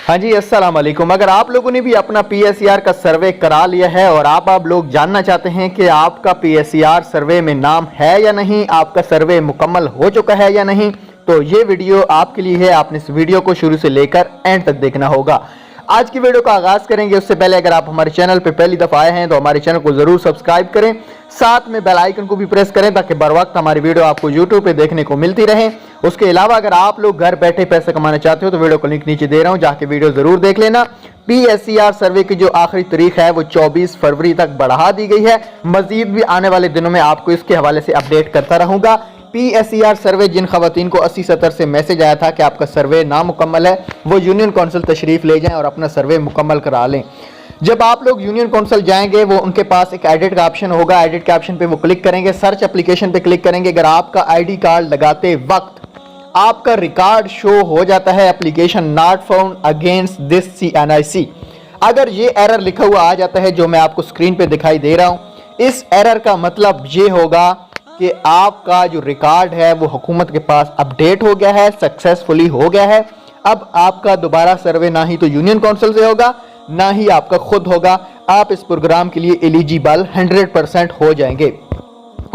हाँ जी, अस्सलाम वालेकुम। अगर आप लोगों ने भी अपना पीएसईआर का सर्वे करा लिया है और आप लोग जानना चाहते हैं कि आपका पीएसईआर सर्वे में नाम है या नहीं, आपका सर्वे मुकम्मल हो चुका है या नहीं, तो ये वीडियो आपके लिए है। आपने इस वीडियो को शुरू से लेकर एंड तक देखना होगा। आज की वीडियो का आगाज करेंगे उससे पहले अगर आप हमारे चैनल पर पहली दफा आए हैं तो हमारे चैनल को जरूर सब्सक्राइब करें, साथ में बेल आइकन को भी प्रेस करें ताकि बर वक्त हमारी वीडियो आपको यूट्यूब पे देखने को मिलती रहे। उसके अलावा अगर आप लोग घर बैठे पैसे कमाना चाहते हो तो वीडियो को लिंक नीचे दे रहा हूं, जाके वीडियो जरूर देख लेना। पीएसईआर सर्वे की जो आखिरी तारीख है वो 24 फरवरी तक बढ़ा दी गई है। मजीद भी आने वाले दिनों में आपको इसके हवाले से अपडेट करता रहूंगा। पीएसईआर सर्वे जिन खवातीन को 80-70 से मैसेज आया था कि आपका सर्वे नामुकम्मल है, वो यूनियन काउंसिल तशरीफ ले जाएं और अपना सर्वे मुकम्मल करा लें। जब आप लोग यूनियन काउंसिल जाएंगे वो उनके पास एक एडिट का ऑप्शन होगा। एडिट के ऑप्शन पे वो क्लिक करेंगे, सर्च एप्लीकेशन पे क्लिक करेंगे। अगर आपका आईडी कार्ड लगाते वक्त आपका रिकॉर्ड शो हो जाता है application not found against this CNIC, अगर ये एरर लिखा हुआ आ जाता है जो मैं आपको स्क्रीन पे दिखाई दे रहा हूं, इस एरर का मतलब ये होगा कि आपका जो रिकॉर्ड है वो हुकूमत के पास अपडेट हो गया है, सक्सेसफुली हो गया है। अब आपका दोबारा सर्वे ना ही तो यूनियन काउंसिल से होगा ना ही आपका खुद होगा। आप इस प्रोग्राम के लिए एलिजिबल 100% हो जाएंगे।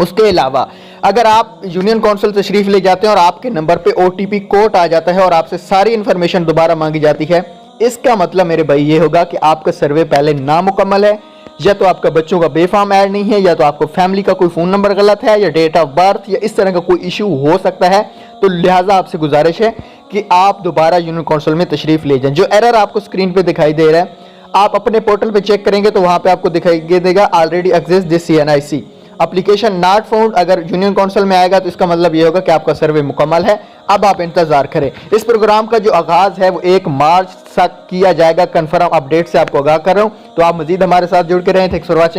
उसके अलावा अगर आप यूनियन काउंसिल तशरीफ ले जाते हैं और आपके नंबर पे OTP कोड आ जाता है और आपसे सारी इंफॉर्मेशन दोबारा मांगी जाती है, इसका मतलब मेरे भाई ये होगा कि आपका सर्वे पहले नामुकम्मल है, या तो आपका बच्चों का बेफाम ऐड नहीं है, या तो आपको फैमिली का कोई फोन नंबर गलत है, या डेट ऑफ बर्थ या इस तरह का कोई इशू हो सकता है। तो लिहाजा आपसे गुजारिश है कि आप दोबारा यूनियन काउंसिल में तशरीफ ले जाएं। जो एरर आपको स्क्रीन पे दिखाई दे रहा है, आप अपने पोर्टल पे चेक करेंगे तो वहां पे आपको दिखाई देगा already exist this CNIC application not found. अगर यूनियन काउंसिल में आएगा तो इसका मतलब ये होगा कि आपका सर्वे मुकम्मल है। अब आप इंतजार करें। इस प्रोग्राम का जो आगाज है वो 1 मार्च तक किया जाएगा। कंफर्म अपडेट से आपको आगाह कर रहा हूं, तो आप मजीद हमारे साथ जुड़ के रहें। Thanks for watching.